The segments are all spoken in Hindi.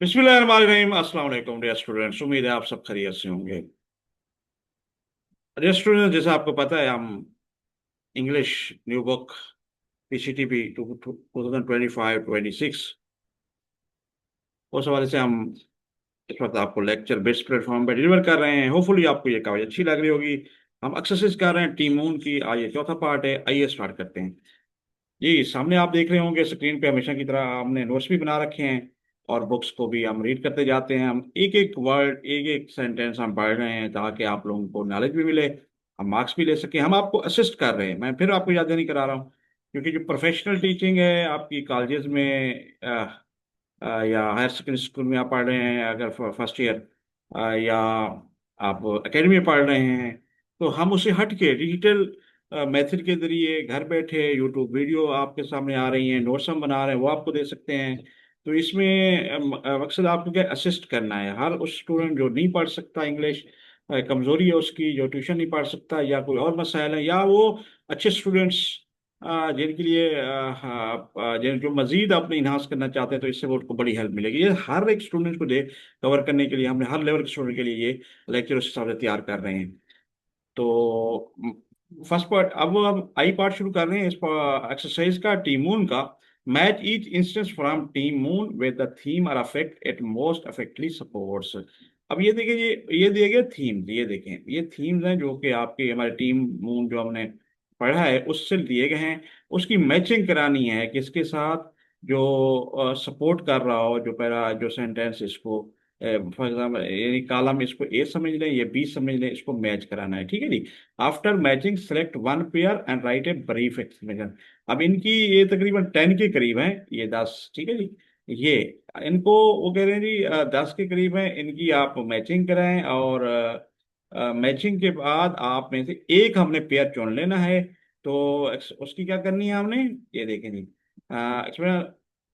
बिस्मिल्लाहिर्रहमानिर्रहीम। अस्सलाम वालेकुम डियर स्टूडेंट्स, उम्मीद है आप सब खैरियत से होंगे। डियर स्टूडेंट्स, जैसा आपको पता है हम इंग्लिश न्यू बुक पीसीटीपी 2025-26 उस हवाले से हम इस वक्त आपको लेक्चर बेस्ड प्लेटफॉर्म पर डिलीवर कर रहे हैं। होपफुली आपको ये काफी अच्छी लग रही होगी। हम एक्सरसाइज कर रहे हैं टीम मून की। आज ये चौथा पार्ट है, आइए स्टार्ट करते हैं। जी, सामने आप देख रहे होंगे स्क्रीन पे हमेशा की तरह हमने नोट्स भी बना रखे हैं और बुक्स को भी हम रीड करते जाते हैं। हम एक एक वर्ड, एक एक सेंटेंस हम पढ़ रहे हैं ताकि आप लोगों को नॉलेज भी मिले, हम मार्क्स भी ले सकें। हम आपको असिस्ट कर रहे हैं। मैं फिर आपको याद नहीं करा रहा हूँ, क्योंकि जो प्रोफेशनल टीचिंग है आपकी कॉलेजेस में या हायर सेकेंडरी स्कूल में आप पढ़ रहे हैं, अगर फर्स्ट ईयर या आप एकेडमी में पढ़ रहे हैं, तो हम उसे हट के डिजिटल मेथड के जरिए घर बैठे यूट्यूब वीडियो आपके सामने आ रही हैं, नोट्स हम बना रहे हैं, वो आपको दे सकते हैं। तो इसमें मकसद आपको क्या, असिस्ट करना है। हर उस स्टूडेंट जो नहीं पढ़ सकता इंग्लिश, कमजोरी है उसकी, जो ट्यूशन नहीं पढ़ सकता या कोई और मसाइल है, या वो अच्छे स्टूडेंट्स जिनके लिए जिन जो मजीद अपने इन्हांस करना चाहते हैं, तो इससे वो उनको बड़ी हेल्प मिलेगी। ये हर एक स्टूडेंट को दे कवर करने के लिए हमने हर लेवल के स्टूडेंट के लिए ये लेक्चर उस हिसाब से तैयार कर रहे हैं। तो फर्स्ट पार्ट, अब हम आई पार्ट शुरू कर रहे हैं इस एक्सरसाइज का, टीम मून का। Match each instance from team moon with the theme और अफेक्ट इट मोस्ट अफेक्टली सपोर्ट्स। अब ये देखिए, ये दिए गए थीम, ये देखें, ये थीम्स हैं जो कि आपके हमारे टीम मून जो हमने पढ़ा है उससे दिए गए हैं। उसकी मैचिंग करानी है किसके साथ, जो सपोर्ट कर रहा हो, जो पहला जो सेंटेंस इसको, फॉर एग्जाम्पल यानी कॉलम इसको ए समझ लें, ये बी समझ लें, इसको मैच कराना है। ठीक है जी। After matching select one pair and write a brief explanation. अब इनकी ये तकरीबन 10 के करीब हैं, ये 10, ठीक है जी। ये इनको वो कह रहे हैं जी 10 के करीब हैं, इनकी आप मैचिंग कराएं और मैचिंग के बाद आप में से एक हमने पेयर चुन लेना है। तो उसकी क्या करनी है हमने, ये देखें जी।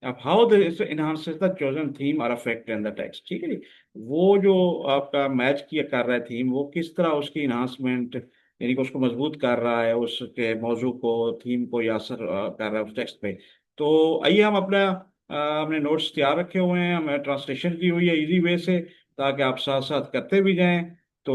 अब how this enhances the chosen theme और अफेक्ट इन द टेक्स्ट। ठीक है जी। वो जो आपका मैच किया कर रहा है थीम, वो किस तरह उसकी इन्हांसमेंट यानी कि उसको मजबूत कर रहा है, उसके मौजू को, थीम को, या असर कर रहा है उस टेक्स्ट पे। तो आइए हम अपना हमने नोट्स तैयार रखे हुए हैं, हमें ट्रांसलेशन की हुई है इजी वे से, ताकि आप साथ साथ करते भी जाएं। तो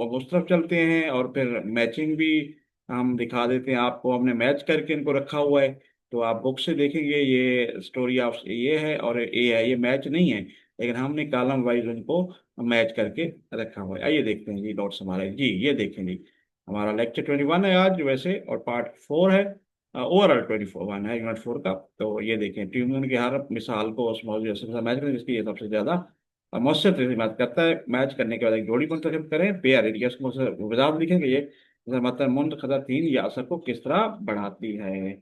अब उस तरफ चलते हैं और फिर मैचिंग भी हम दिखा देते हैं आपको। हमने मैच करके इनको रखा हुआ है, तो आप बुक से देखेंगे ये स्टोरी ऑफ ये है और ए है, ये मैच नहीं है, लेकिन हमने कॉलम वाइज उनको मैच करके रखा हुआ है। आइए देखते हैं जी नोट्स हमारे। जी ये देखें जी, हमारा लेक्चर 21 है आज वैसे, और पार्ट 4 है, ओवरऑल 24 1 है यूनिट 4 का। तो ये देखें, ट्यून की हर मिसाल को उस मौजूद से मैच करें जिसकी ये सबसे ज्यादा मौसर तरीके से मैच करता है। मैच करने के बाद एक जोड़ी मुंतखब करें, पेयर एरियाज को वजात लिखेंगे ये, मतलब मुंतखब तीन या असर को किस तरह बढ़ाती है।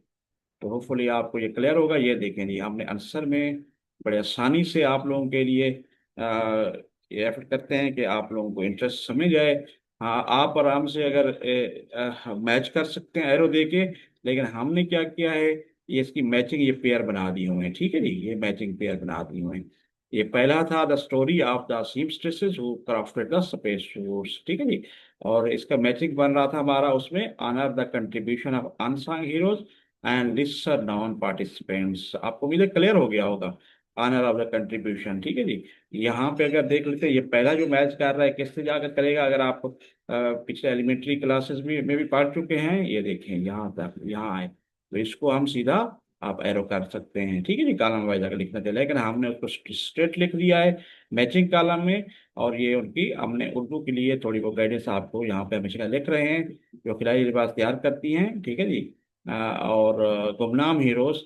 तो होपफुली आपको ये क्लियर होगा। ये देखें जी, हमने आंसर में बड़े आसानी से आप लोगों के लिए ये एफर्ट करते हैं कि आप लोगों को इंटरेस्ट समझ आए। हाँ, आप आराम से अगर मैच कर सकते हैं एरो दे के, लेकिन हमने क्या किया है, ये इसकी मैचिंग ये पेयर बना दिए हुए हैं। ठीक है जी, ये मैचिंग पेयर बना दिए हुए हैं। ये पहला था the story of the seamstresses who crafted the space suits. ठीक है जी। और इसका मैचिंग बन रहा था हमारा उसमें, honour the contribution of unsung heroes and list non participants. आपको उम्मीद है क्लियर हो गया होगा, ऑनर ऑफ द कंट्रीब्यूशन। ठीक है जी। यहाँ पे अगर देख लेते हैं, ये पहला जो मैच कर रहा है किससे जाकर करेगा, अगर आप पिछले एलिमेंट्री क्लासेस में भी पढ़ चुके हैं, ये देखें यहाँ तक, यहाँ आए तो इसको हम सीधा आप एरो कर सकते हैं। ठीक है जी, कॉलम वाइज अगर लिखना चाहिए, लेकिन हमने उसको स्ट्रेट लिख दिया है मैचिंग कॉलम में। और ये उनकी हमने उर्दू के लिए थोड़ी बहुत गाइडेंस आपको यहाँ पे हमेशा लिख रहे हैं, जो खिलाड़ी लिबास तैयार करती हैं। ठीक है जी। और गुमनाम हीरोज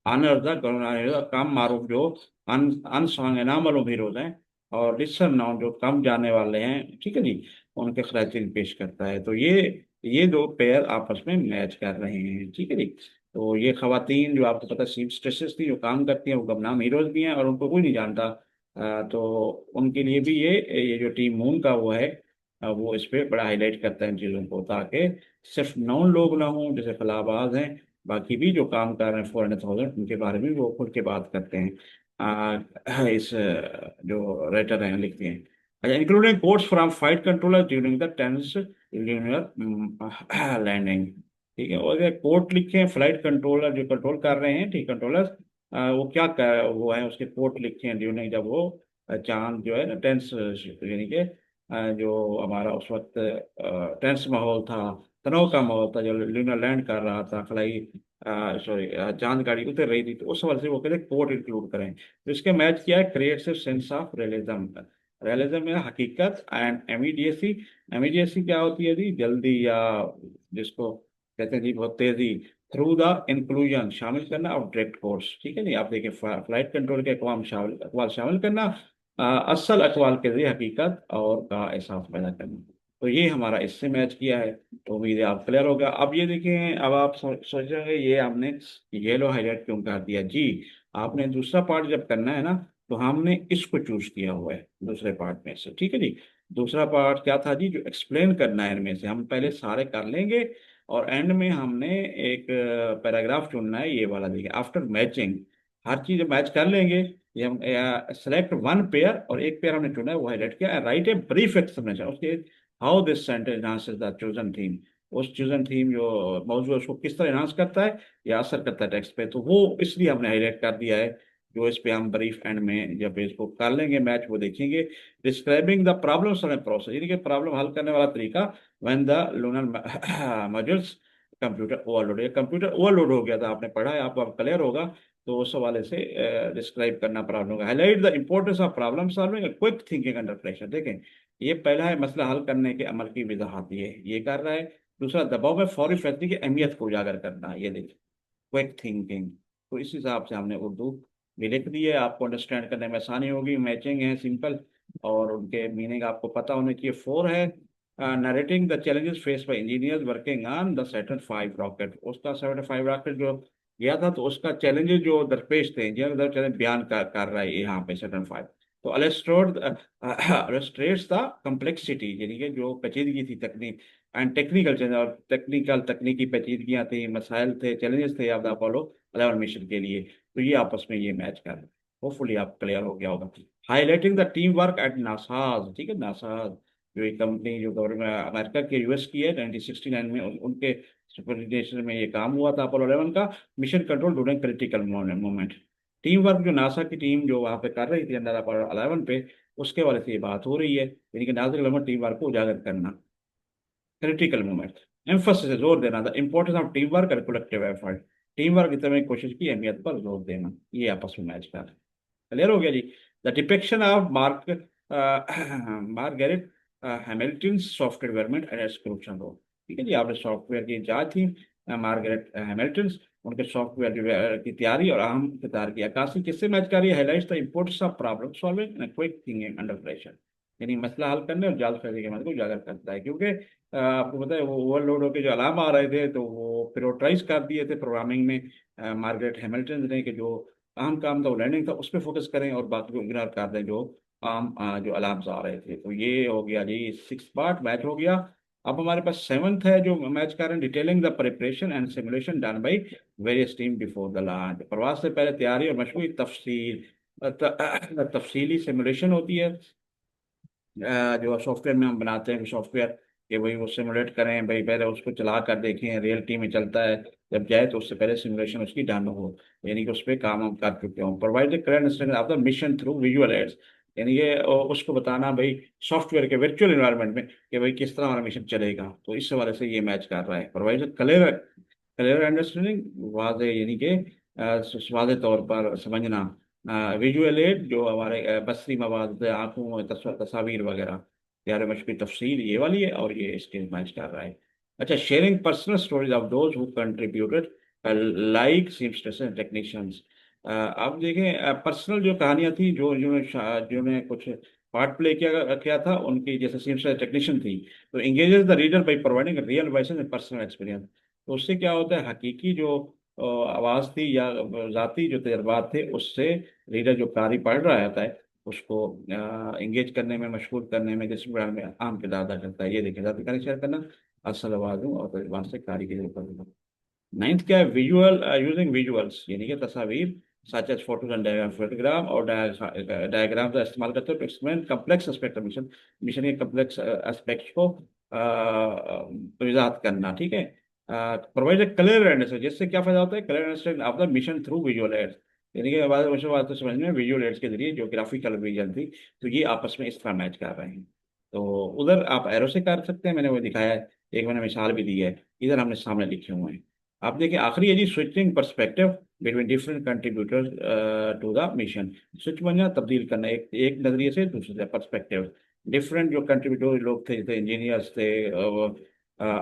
आनर द गुमनाम हीरोज, कम मारूफ जो अनसॉन्ग नामालूम हीरोज हैं, और लिसन नाउन जो कम जाने वाले हैं, ठीक है जी, उनके खरातीन पेश करता है। तो ये दो पेयर आपस में मैच कर रहे हैं। ठीक है जी। तो ये खवातीन जो आपको पता सीम स्ट्रेसेस थी जो काम करती हैं, वो गुमनाम हीरोज भी हैं और उनको कोई नहीं जानता। तो उनके लिए भी ये जो टीम मून का वो है, वो इस पे बड़ा हाईलाइट करता है इन चीज़ों को, ताकि सिर्फ नॉन लोग ना हों जैसे खलाबाज हैं, बाकी भी जो काम कर रहे हैं 400,000, उनके बारे में वो खुल के बात करते हैं। इस जो राइटर हैं लिखते हैं। अच्छा, including quotes from flight controller during the tense landing. ठीक है, और कोट लिखे हैं फ्लाइट कंट्रोलर जो कंट्रोल कर रहे हैं, ठीक, कंट्रोलर वो क्या कर वो है, उसके कोट लिखे हैं ड्यूरिंग, जब वो चांद जो है ना टेंस, यानी कि जो हमारा उस वक्त टेंस माहौल था, तनाव का माहौल था, जो लूनर लैंड कर रहा था, खलाई सॉरी चांद गाड़ी उतर रही थी, तो उस वजह से वो कहते कोट इंक्लूड करें। तो इसके मैच किया है creates sense of realism. Realism में हकीकत, एंड इमीडिएसी। इमीडिएसी क्या होती है जी? जल्दी, या जिसको कहते हैं जी बहुत तेजी। थ्रू द इंक्लूजन, शामिल करना ऑफ डायरेक्ट कोर्स, ठीक है नहीं, आप देखिए फ्लाइट कंट्रोल के अकवाल शामिल करना, असल अकवाल के जरिए हकीकत और का एहसास पैदा करना। तो ये हमारा इससे मैच किया है। तो उम्मीद है आप क्लियर हो गया। अब ये देखिए, अब आप सोच रहे हैं ये हमने येलो हाईलाइट क्यों कर दिया जी? आपने दूसरा पार्ट जब करना है ना, तो हमने इसको चूज किया हुआ है दूसरे पार्ट में से, ठीक है जी। दूसरा पार्ट क्या था जी? जो एक्सप्लेन करना है इनमें से, हम पहले सारे कर लेंगे और एंड में हमने एक पैराग्राफ चुनना है, ये वाला देखिए, आफ्टर मैचिंग। हर चीज मैच कर लेंगे। ये हम सेलेक्ट वन पेयर, और एक पेयर हमने चुना है वो हाईलाइट किया, राइट ए ब्रीफ एक्सप्लेनेशन उसके, how this sentence enhances the chosen theme. उस चोजन थीम जो मौजूद है उसको किस तरह एनहांस करता है या असर करता है टेक्स्ट पे, तो वो इसलिए हमने हाईलाइट कर दिया है। जो इस पे हम ब्रीफ एंड में जब इसको कर लेंगे मैच, वो देखेंगे। Describing the problem solving process, यानी कि प्रॉब्लम हल करने वाला तरीका। When the lunar modules computer overload, या कंप्यूटर ओवरलोड हो गया था, आपने पढ़ा है, आपको अब क्लियर होगा। तो उस हवाले से डिस्क्राइब करना प्रॉब्लम का, highlight the importance of problem solving, quick thinking under pressure. देखें, ये पहला है मसला हल करने के अमल की वजाहत, ये कर रहा है। दूसरा, दबाव में फौरी फैसले की अहमियत को उजागर करना, ये देखिए, क्विक थिंकिंग। तो इस हिसाब से हमने उर्दू भी लिख दी है, आपको अंडरस्टैंड करने में आसानी होगी। मैचिंग है सिंपल, और उनके मीनिंग आपको पता होने चाहिए। फोर है narrating the challenges face by engineers working on the Saturn 5 rocket. उसका Saturn 5 रॉकेट जो गया था, तो उसका चैलेंजेस जो दरपेश थे, इंजीनियर चैलेंज बयान कर रहा है यहाँ पे Saturn 5। तो अलेस्ट्रेट्स द कम्प्लेक्सिटी, यानी कि जो पेचीदगी थी तकनीक, एंड टेक्निकल चेंज, और तकनीकी पेचीदगियां थी, मसाइल थे, चैलेंजेस थे आप अपोलो 11 मिशन के लिए। तो ये आपस में ये मैच कर रहे हैं। होपफुली आप क्लियर हो गया होगा। Highlighting the team work at NASA's, ठीक है, नासाज जो एक कंपनी जो गवर्नमेंट अमेरिका के यूएस की है, 1969 में उनके सुपरविजेशन में ये काम हुआ था अपोलो 11 का। Mission control during critical moment. Team work जो नासा की टीम जो वहाँ पे कर रही थी अंडर अपोलो 11 पे, उसके वाले से ये बात हो रही है, यानी कि नासा टीम वर्क को उजागर करना, क्रिटिकल मोमेंट। एम्फोसिस, जोर देना, the importance of team work और कलेक्टिव एफर्ट। टीम वर्क की कोशिश की अहमियत पर जोर देना, ये आपस में मैच कर रहा है। क्लियर हो गया जी। The depiction of Margaret Hamilton software development and exclusion role. ठीक है जी, आपने सॉफ्टवेयर की जांच थी, मार्गरेट हैमिल्टन, उनके सॉफ्टवेयर की तैयारी और अहम किरदार की अक्कासी किससे मैच कर रही है? Highlights the importance of problem solving and quick thinking under pressure, यानी मसला हल करने और जल्दबाजी के मत को उजागर करता है। क्योंकि आपको पता है वो ओवरलोड होकर जो अलार्म आ रहे थे, तो वो प्रियोरिटाइज कर दिए थे प्रोग्रामिंग में मार्गरेट हैमिल्टन ने, कि जो अहम काम था वो लैंडिंग था, उस पर फोकस करें और बाकी को इग्नोर कर दें जो आम जो अलार्म्स आ रहे थे। तो ये हो गया जी, 6 पार्ट मैच हो गया। अब हमारे पास 7th है जो मैच कर रहे हैं, detailing the preparation and simulation done by various team before the launch. प्रवास से पहले तैयारी और मशहूरी तफसील, तफसीली सिमुलेशन होती है। जो सॉफ्टवेयर में हम बनाते हैं सॉफ्टवेयर, कि भाई वो सिमुलेट करें, भाई पहले उसको चला कर देखें रियलिटी में चलता है, जब जाए तो उससे पहले सिमुलेशन उसकी डन हो, यानी कि उस पर काम हम कर चुके हों। Provide the current understanding of the mission through visual aids, यानी कि उसको बताना भाई सॉफ्टवेयर के वर्चुअल एनवायरनमेंट में, कि भाई किस तरह हमारा मिशन चलेगा। तो इस हवाले से ये मैच कर रहा है। प्रोवाइड क्लियर क्लियर अंडरस्टैंडिंग, वाजे यानी कि वाजे तौर पर समझना। विजुअल एड जो हमारे बसरी मवाद, आंखों में तस्वीर वगैरह, प्यारे मशक़ी तफसील ये वाली है, और ये इसके मैच कर रहा है। अच्छा, sharing personal stories of those who contributed like seamsters and technicians. अब देखें पर्सनल जो कहानियां थी, जो जिन्होंने कुछ पार्ट प्ले किया किया था, उनकी जैसे सीमस्टर टेक्नीशियन थी। तो engages the reader by providing real voice and personal experience. तो उससे क्या होता है, हकीकी जो आवाज़ थी या ज़ाती जो तजर्बात थे, उससे रीडर जो कारी पढ़ रहा होता है उसको इंगेज करने में, मशहूर करने में, जिस प्रोग्राम में अहम किरदार अदा करता है। ये देखें, ज़ाती कारी शेयर करना, असल आवाज़ों और तजर्बात से कारी की जरूरत। 9th क्या है? विजुअल, यूजिंग विजुअल्स, यानी कि तस्वीर such as photos and diagram, photogram और डायग्राम का इस्तेमाल करते हैं तो explain complex aspect of mission, mission के कम्प्लेक्स एस्पेक्ट को वजाहत करना। ठीक है, प्रोवाइड क्लियर अंडरस्टैंडिंग, जिससे क्या फायदा होता है? Clear understanding of the mission through visual aids. यानी कि बात उस बात को समझ में विजुअल एड्स के जरिए जो ग्राफिकल विजन थी, तो ये आपस में इस तरह मैच कर रहे हैं। तो उधर आप एरो से कर सकते हैं, मैंने वो दिखाया है, एक मैंने मिसाल भी दी है। इधर हमने सामने लिखे हुए हैं। आप देखिए आखिरी है जी, switching perspective between different contributors to the mission. Switch बन तब्दील करना एक एक नजरिए से दूसरे परस्पेक्टिव। डिफरेंट जो कंट्रीब्यूटर लोग थे, जैसे इंजीनियर्स थे,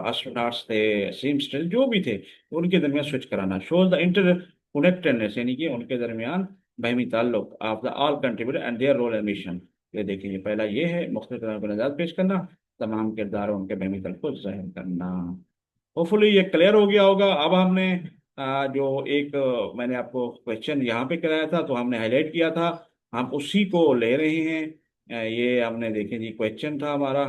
एस्ट्रोनॉट्स थे, सीमस्टर्स जो भी थे, उनके दरमियान स्विच कराना। शोज द इंटर कनेक्टेडनेस, यानी कि उनके दरमियान बहमी ताल्लुक of the all contributor and their role and mission. ये देखिए, पहला ये है मुख्तलिफ तरह के नज़ात पेश करना, तमाम किरदारों उनके बहमी ताल्लुक को जाहिर करना। होपफुली ये क्लियर हो गया होगा। अब हमने जो एक मैंने आपको क्वेश्चन यहाँ पे कराया था, तो हमने हाईलाइट किया था, हम उसी को ले रहे हैं। ये हमने देखे जी, क्वेश्चन था हमारा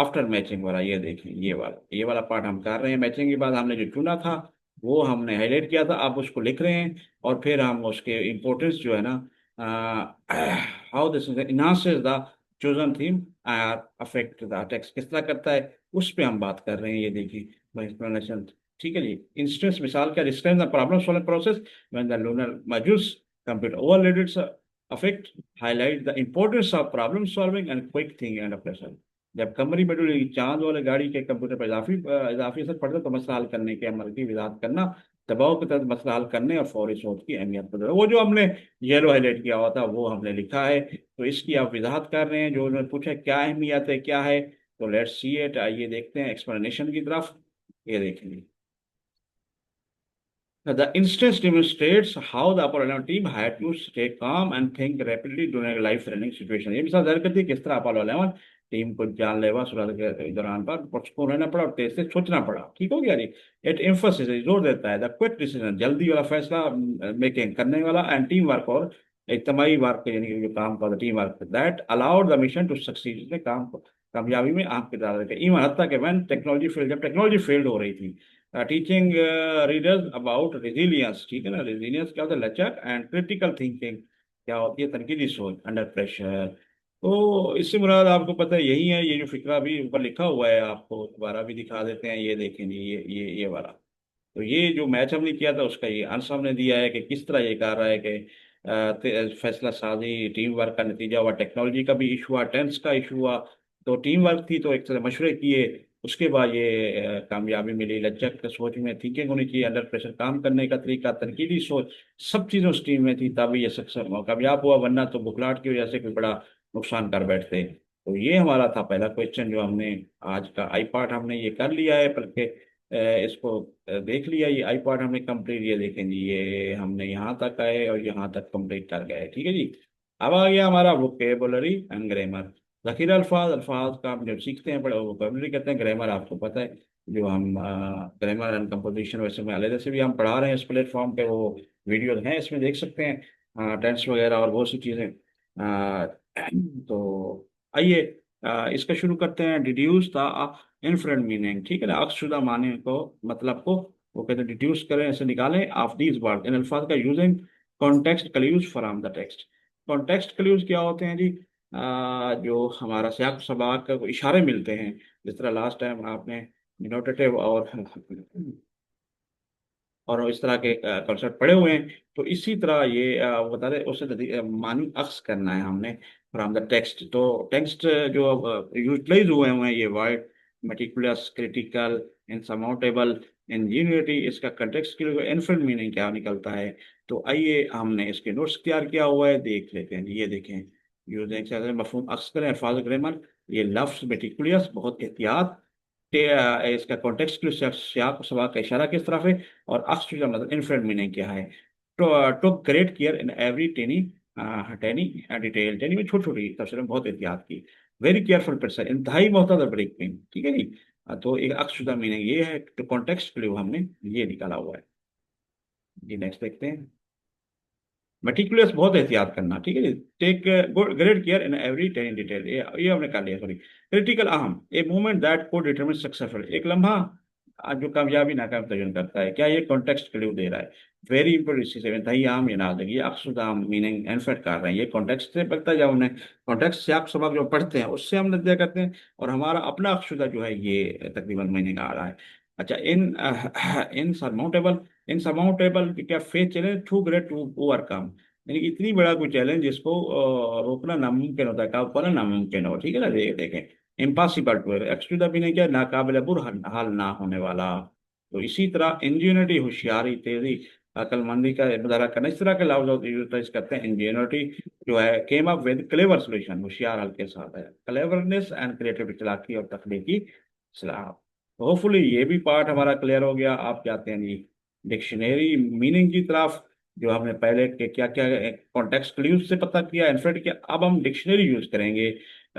आफ्टर मैचिंग वाला। ये देखें, ये वाला पार्ट हम कर रहे हैं। मैचिंग के बाद हमने जो चुना था वो हमने हाईलाइट किया था, आप उसको लिख रहे हैं। और फिर हम उसके इम्पोर्टेंस जो है ना, how this enhances the chosen theme affect the text, किस तरह करता है, उस पे हम बात कर रहे हैं। ये देखिए एक्सप्लेनेशन। ठीक है जी। इंस्टेंस मिसाल का describe the problem solving process when the lunar modules computer overloaded affect highlight the importance of problem solving and quick thinking under pressure. जब कमरी मेडुल चांद वाले गाड़ी के कंप्यूटर पर इजाफी असर पड़ता है, तो मसला हल करने के अमल की वजाहत करना, दबाव के तहत मसला हल करने और फौरी सोच की अहमियत पर वो जो हमने येलो हाईलाइट किया हुआ था वो हमने लिखा है। तो इसकी आप वजाहत कर रहे हैं, जो उन्होंने पूछा क्या अहमियत है क्या है। तो लेट्स सी इट, आइए देखते हैं एक्सप्लेनेशन की तरफ। ये देखेंगे, the instance demonstrates how the Apollo team had to stay calm and think rapidly during a life-threatening situation। ये मिसाल जाहिर करती है किस तरह अपोलो 11 टीम को जानलेवा सूरत के दौरान पर पुरस्कून रहना पड़ा और तेज से सोचना पड़ा। ठीक हो गया जी। इट एम्फोसिस जोर देता है द क्विक डिसीजन, जल्दी वाला फैसला मेकिंग करने वाला, एंड टीम वर्क और इज्तिमाई वर्क, यानी कि जो काम का team work that allowed the mission to succeed, इसने काम को कामयाबी में आम किरदार अदा किया। इवन हत्ता के व्हेन टेक्नोलॉजी फेल, जब टेक्नोलॉजी फेल्ड हो रही थी। Teaching readers about resilience. ठीक है ना, रेजिलियंस क्या होता है, लचक, एंड क्रिटिकल थिंकिंग क्या होती है, तनकीदी सोच अंडर प्रेशर। तो इससे मुराद आपको पता है यही है। ये जो फिक्रा भी ऊपर लिखा हुआ है, आपको दोबारा भी दिखा देते हैं। ये देखें जी, ये वाला। तो ये जो मैच हमने किया था उसका ये आंसर हमने दिया है कि किस तरह ये कह रहा है कि फैसला साजी टीम वर्क का नतीजा हुआ, टेक्नोलॉजी का भी इशू हुआ, टेंस का इशू हुआ। तो टीम वर्क थी, तो एक तरह मशवरे किए, उसके बाद ये कामयाबी मिली। लचक सोच में थिंकिंग होनी चाहिए, अंडर प्रेशर काम करने का तरीका, तनकीदी सोच, सब चीज़ें उस टीम में थी, तभी ये सक्सेस कामयाब हुआ। वरना तो बुखलाहट की वजह से कोई बड़ा नुकसान कर बैठते। तो ये हमारा था पहला क्वेश्चन, जो हमने आज का आई पार्ट हमने ये कर लिया है, बल्कि इसको देख लिया। ये आई पार्ट हमने कंप्लीट, ये देखें जी, ये हमने यहाँ तक आए और यहाँ तक कंप्लीट कर गए। ठीक है जी। अब आ गया हमारा वोकेबुलरी एंड ग्रामर। जखीरा अल्फाज, अल्फाज का हम जब सीखते हैं बड़े वोकेबुलरी कहते हैं। ग्रामर आपको पता है, जो हम ग्रामर एंड कंपोजिशन वैसे में अलग से भी हम पढ़ा रहे हैं इस प्लेटफॉर्म पे, वो वीडियो हैं इसमें देख सकते हैं, टेंस वगैरह और बहुत सी चीज़ें। तो आइए इसका शुरू करते हैं। Deduce the inferred meaning. ठीक है ना, अक्सुदा माने को, मतलब को वो कहते हैं डिड्यूस करें, ऐसे निकालें ऑफ दीज वर्ड इन अल्फाज का using context clues from the text. Context clues क्या होते हैं जी, जो हमारा सियाक सबाक का इशारे मिलते हैं। जिस तरह लास्ट टाइम आपने डिनोटेटिव और इस तरह के कॉन्सेप्ट पढ़े हुए हैं, तो इसी तरह ये वो बता रहे उससे मानी अक्स करना है हमने फ्रॉम द टेक्स्ट। तो टेक्स्ट जो यूटिलाइज हुए हैं ये वर्ड, मेटिकुलस, क्रिटिकल, इनसर्माउंटेबल, इंजीनियरिटी, इसका कंटेक्स्ट के लिए इनफिनिट मीनिंग क्या निकलता है। तो आइए हमने इसके नोट्स तैयार किया हुआ है, देख लेते हैं। ये देखें, यूजिंग मफहूम अक्स करें अल्फाज ग्रामर। ये लफ्ज मेटिकुलस, बहुत एहतियात, इसका कॉन्टेक्स्ट के सियाक सबाक का इशारा किस तरफ है, और अक्स का मतलब इनफिनिट मीनिंग क्या है। तो great care in every tiny tiny detail, tiny में छोटी छोटी तफसीर में बहुत एहतियात की। वेरी केयरफुल पर्सन, इंतहाई मोहतात ब्रेक में। ठीक है जी। तो एक अक्सुदा मीनिंग ये है। तो कॉन्टेक्स्ट के लिए हमने ये निकाला हुआ है जी। नेक्स्ट देखते हैं। मेटिकुलस, बहुत एहतियात करना। ठीक है जी। Take great care in every tiny detail, ये हमने कर लिया। सॉरी। क्रिटिकल, अहम, ए मोमेंट दैट को डिटरमिन सक्सेसफुल, एक लम्हा जो कामयाबी नाकाम तयन करता है। क्या ये कॉन्टेक्स्ट क्लू दे रहा है। वेरी इंपॉर्टेंट, इसी से इंतहाई आम या ना लगी, अक्सुदाम मीनिंग एनफेट कर रहे हैं। ये कॉन्टेक्स्ट से पढ़ता जाओ उन्हें, कॉन्टेक्स्ट से आप सबक जो पढ़ते हैं उससे हम नतीजा करते हैं, और हमारा अपना अक्सुदा जो है ये तकरीबन मीनिंग आ रहा है। अच्छा, इन इनसरमाउंटेबल, इनसरमाउंटेबल क्या face challenge too great to overcome, यानी कि इतनी बड़ा कोई चैलेंज जिसको रोकना नामुमकिन होता है, काबू पाना नामुमकिन हो, ठीक है ना। देखें, impossible to excuse the meaning क्या, नाकाबिल हाल ना होने वाला। तो इसी तरह इंजीनियरिटी, होशियारी, तेजी, अक्लमंदी का मुजाहरा करना, इस तरह के लफ्ज यूटिलाइज करते हैं। इंजीनियरिटी जो है came up with clever solution, होशियार हल के साथ है, क्लेवरनेस एंड क्रिएटिविटी, चालाकी और तकनीकी सलाह। होपफुली ये भी पार्ट हमारा क्लियर हो गया। आप चाहते हैं जी डिक्शनरी मीनिंग की तरफ, जो हमने पहले के क्या क्या कॉन्टेक्स्ट क्लूज से पता किया, इन्फेक्ट किया, अब हम डिक्शनरी यूज करेंगे।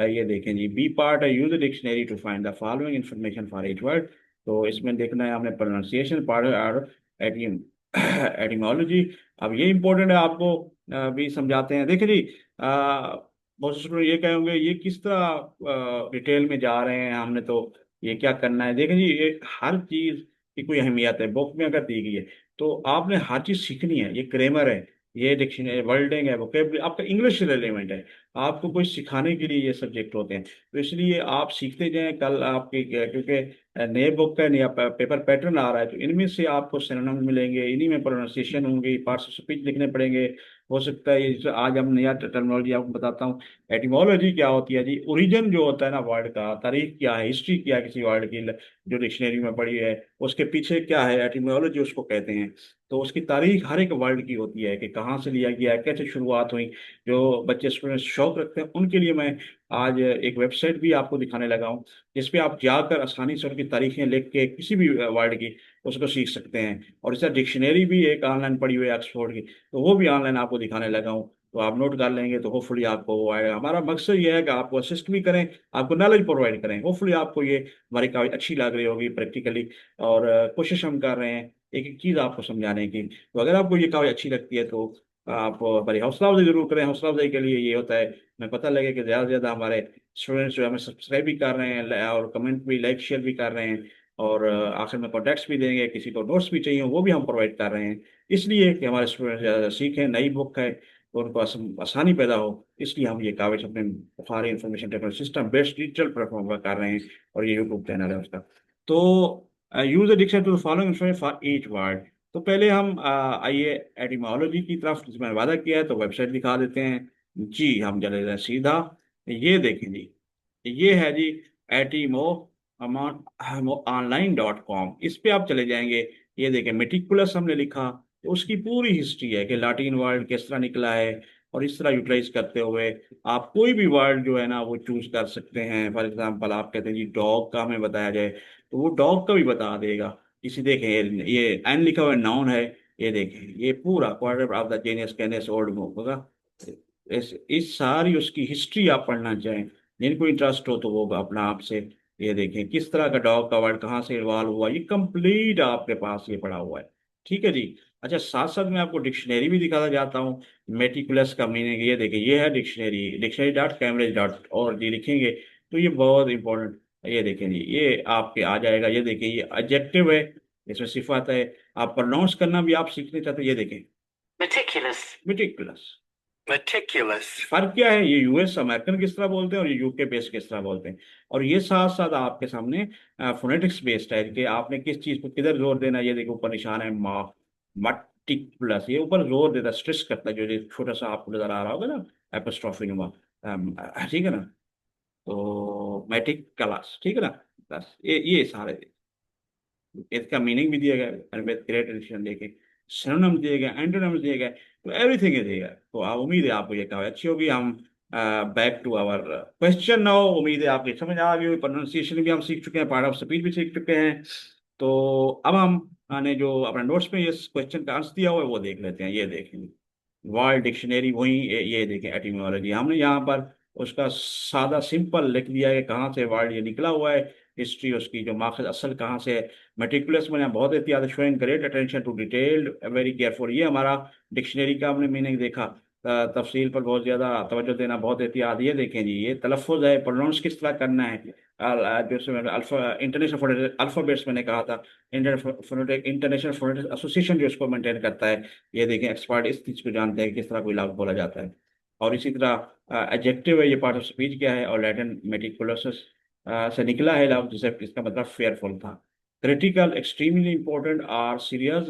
ये देखें जी, बी पार्ट है, use dictionary to find the following information for each word. तो इसमें देखना है हमने प्रोनाउंसिएशन पार्ट और एटिम एटिमोलॉजी। अब ये इंपॉर्टेंट है, आपको भी समझाते हैं। देखिए जी, बहुत से स्टूडेंट ये कहेंगे ये किस तरह डिटेल में जा रहे हैं, हमने तो ये क्या करना है। देखें जी, ये हर चीज की कोई अहमियत है, बुक में अगर दी गई है तो आपने हर चीज सीखनी है। ये ग्रामर है, ये डिक्शनरी, वर्डिंग है, वोकेबलरी, आपका इंग्लिश रिलेवेंट है। आपको कोई सिखाने के लिए ये सब्जेक्ट होते हैं, तो इसलिए आप सीखते जाएं। कल आपके क्योंकि नए बुक का नया पेपर पैटर्न आ रहा है, तो इनमें से आपको सिनोनिम मिलेंगे, इन्हीं में प्रोनाउंसिएशन होंगे, पार्ट्स ऑफ स्पीच लिखने पड़ेंगे। हो सकता है आज हम नया टर्मिनोलॉजी आपको बताता हूँ। एटिमोलॉजी क्या होती है जी, ओरिजिन जो होता है ना वर्ड का, तारीख क्या है, हिस्ट्री क्या है किसी वर्ड की, जो डिक्शनरी में पड़ी है, उसके पीछे क्या है, एटिमोलॉजी उसको कहते हैं। तो उसकी तारीख हर एक वर्ड की होती है कि कहाँ से लिया गया है, कैसे शुरुआत हुई। जो बच्चे स्टूडेंट शौक रखते हैं उनके लिए मैं आज एक वेबसाइट भी आपको दिखाने लगा हूँ, जिसपे आप जाकर आसानी से उनकी तारीखें लिख के किसी भी वर्ड की उसको सीख सकते हैं। और इसका डिक्शनरी भी एक ऑनलाइन पड़ी हुई है ऑक्सफोर्ड की, तो वो भी ऑनलाइन आपको दिखाने लगा हूँ। तो आप नोट कर लेंगे तो होपफुली आपको वो आएगा। हमारा मकसद ये है कि आपको असिस्ट भी करें, आपको नॉलेज प्रोवाइड करें। होपफुली आपको ये हमारी काफ़ी अच्छी लग रही होगी प्रैक्टिकली। और कोशिश हम कर रहे हैं एक एक चीज़ आपको समझाने की। तो अगर आपको ये काफ़ी अच्छी लगती है तो आप हमारी हौसला अफजाई जरूर करें। हौसला अफजाई के लिए ये होता है, हमें पता लगे कि ज़्यादा से ज़्यादा हमारे स्टूडेंट्स जो हमें सब्सक्राइब भी कर रहे हैं और कमेंट भी, लाइक शेयर भी कर रहे हैं। और आखिर में कॉन्टैक्ट्स भी देंगे, किसी को नोट्स भी चाहिए वो भी हम प्रोवाइड कर रहे हैं, इसलिए कि हमारे स्टूडेंट ज़्यादा सीखें। नई बुक है तो उनको आसानी पैदा हो, इसलिए हम ये कागज अपने Bukhari information technology system based digital platform पर कर रहे हैं। और ये यूट्यूब चैनल है उसका। तो use diction to the following information for each word. तो पहले हम आइए एटिमोलॉजी की तरफ, जिसमें वादा किया है तो वेबसाइट दिखा देते हैं जी। हम चले जाए सीधा, ये देखें जी, ये है जी एटीमो online.com। इस पे आप चले जाएंगे, ये देखें मेटिकुलस हमने लिखा, तो उसकी पूरी हिस्ट्री है कि लाटिन वर्ड किस तरह निकला है। और इस तरह यूटिलाइज करते हुए आप कोई भी वर्ड जो है ना वो चूज कर सकते हैं। फॉर एग्जांपल आप कहते हैं जी डॉग का हमें बताया जाए, तो वो डॉग का भी बता देगा। इसी देखें, ये एन लिखा हुआ नाउन है, ये देखें ये पूरा क्वाड्रेंट ऑफ द जेनियस कैनस ओल्ड होगा। इस सारी उसकी हिस्ट्री आप पढ़ना चाहें, जिनको इंटरेस्ट हो तो वो अपना आप से ये देखें किस तरह का डॉग का वर्ड कहाँ से इन्वॉल्व हुआ, ये कंप्लीट आपके पास ये पड़ा हुआ है। ठीक है जी। अच्छा, साथ साथ मैं आपको डिक्शनरी भी दिखाता जाता हूँ। मेटिकुलस का मीनिंग ये देखें, ये है dictionary, dictionary dot Cambridge dot और जी लिखेंगे तो ये बहुत इंपॉर्टेंट। ये देखें जी, ये आपके आ जाएगा। ये देखें, ये एडजेक्टिव है, इसमें सिफात है। आप प्रोनाउंस करना भी आप सीखने चाहते हैं, ये देखें meticulous, मेटिकुलस। meticulous, फर्क क्या है, ये यूएस अमेरिकन किस तरह बोलते हैं और ये यूके बेस्ड किस तरह बोलते हैं। और ये साथ साथ आपके सामने फोनेटिक्स बेस्ड है कि आपने किस चीज को किधर जोर देना है। ये देखो ऊपर निशान है मा, मटिकुलस, ये ऊपर जोर देता, स्ट्रेस करता है, जो ये छोटा सा आपको नजर आ रहा होगा ना एपोस्ट्रोफी नुमा, ठीक है ना। तो मेटिकुलस, ठीक है ना। बस ये सारे इसका मीनिंग भी दिया गया है, ग्रेट एडिशन देके सिनोनिम दिए गए, एंटोनिम्स दिए गए, तो एवरीथिंग इज दिया। तो उम्मीद है आपको ये कहावत अच्छी होगी। हम back to our question now. उम्मीद है आपकी समझ आ गई होगी, प्रोनाउंसिएशन भी हम सीख चुके हैं, पार्ट ऑफ स्पीच भी सीख चुके हैं। तो अब हम ने जो अपने नोट्स में ये क्वेश्चन का आंसर दिया हुआ है वो देख लेते हैं। ये देखेंगे वर्ल्ड डिक्शनरी, वही ये देखें एटिमोलॉजी, हमने यहाँ पर उसका सादा सिंपल लिख दिया है कि कहाँ से वर्ड ये निकला हुआ है, हिस्ट्री उसकी, जो माखज असल कहाँ से है। मेटिकुलस में यहाँ बहुत एहतियात, showing great attention to detailed, very careful, ये हमारा डिक्शनरी का हमने मीनिंग देखा। तफसील पर बहुत ज़्यादा तवज्जो देना, बहुत एहतियात। ये देखें जी, ये तलफ़ुज़ है, प्रोनाउंस किस तरह करना है। जो अल्फा इंटरनेशनल अल्फ़ाबेट्स मैंने कहा था, इंटरनेशनल फोनेटिक्स एसोसिएशन जो इसको मेंटेन करता है। ये देखें एक्सपर्ट इस चीज़ को जानते हैं कि किस तरह कोई लफ्ज़ बोला जाता है। और इसी तरह एडजेक्टिव है, ये पार्ट ऑफ स्पीच क्या है, और लैटिन मेटिकुलस से निकला है लफ्ज़, जिसे इसका मतलब फेयरफुल था। Critical, extremely important, or serious,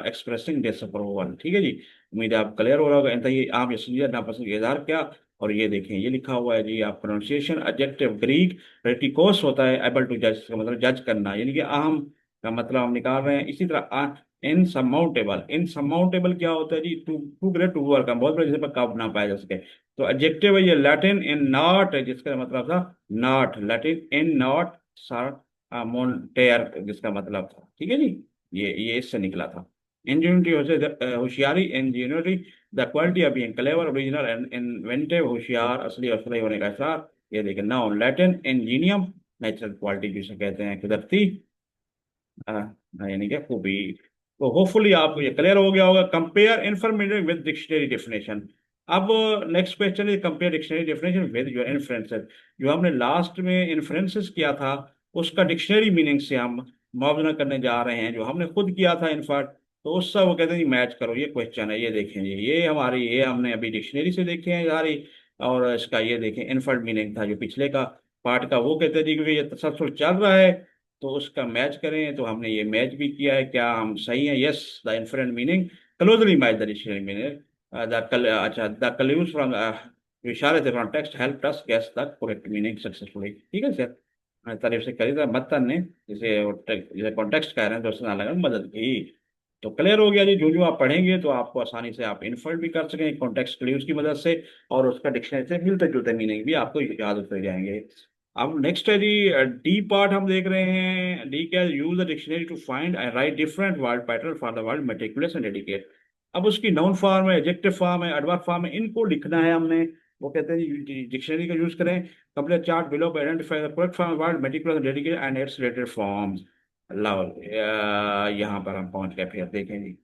expressing disapproval. ठीक है जी, उम्मीद है आप क्लियर हो रहा होगा। ये आप ये समझिए नापसंद का इजहार क्या। और ये देखें, ये लिखा हुआ है जी, आप प्रोनाउंसिएशन एडजेक्टिव ग्रीक रेटिकोस होता है, एबल टू जज का मतलब जज करना, यानी कि अहम का मतलब हम निकाल रहे हैं। इसी तरह इनसमाउंटेबल, इनसमाउंटेबल क्या होता है जी, too too great to overcome, बहुत बड़े, जिसे पर काबू ना पाया जा सके। तो एडजेक्टिव है ये लैटिन इन नॉट, जिसका मतलब था नॉट, लैटिन इन नॉट मोन्टेयर, जिसका मतलब था। ठीक है जी, ये इससे निकला था। इंजेन्यूटी होशियारी, ingenuity the quality of being clever, original and inventive, होशियार, असली और सही होने का एहसास। ये देखिए, noun Latin ingenium, natural quality जिसे कहते हैं, कुदरती यानी कि खूबी। तो होपफुली आपको ये क्लियर हो गया होगा। Compare information with dictionary definition. अब नेक्स्ट क्वेश्चन है, compare dictionary definition with your inferences. जो हमने लास्ट में इन्फ्रेंसेस किया था, उसका डिक्शनरी मीनिंग से हम मुआवजा करने जा रहे हैं, जो हमने खुद किया था इनफैक्ट। तो उससे वो कहते हैं जी मैच करो, ये क्वेश्चन है, ये देखें जी, ये हमारी, ये हमने अभी डिक्शनरी से देखे हैं सारी। और इसका ये देखें इनफर्ड मीनिंग था जो पिछले का पार्ट का, वो कहते हैं जी क्योंकि ये तसलसल चल रहा है, तो उसका मैच करें। तो हमने ये मैच भी किया है, क्या हम सही हैं? Yes, the inferred meaning closely match the dictionary meaning, अच्छा, द क्लूज फ्रॉम इशारे थे from text help us guess the correct meaning successfully. ठीक है सर, तारीफ से करी था मतन ने, जिसे कॉन्टेक्स्ट कह रहे हैं, तो उसने अलग मदद की। तो क्लियर हो गया जी, जो जो आप पढ़ेंगे तो आपको आसानी से आप इन्फर्ट भी कर सकें कॉन्टेक्स्ट क्लूज की मदद से, और उसका डिक्शनरी से मिलते जुलते मीनिंग भी आपको याद होते जाएंगे। अब नेक्स्ट है जी, डी पार्ट हम देख रहे हैं। डी क्या, use the dictionary to find and write different word pattern for the word meticulous and dedicate. अब उसकी नाउन फॉर्म है, एडजेक्टिव फॉर्म है, एडवर्ब फॉर्म है, इनको लिखना है हमने। वो कहते हैं जी डिक्शनरी का यूज करें। Complete chart below identify the correct form word meticulous and dedicate and its related forms. लो, यहाँ पर हम पहुंच गए, फिर देखें जी।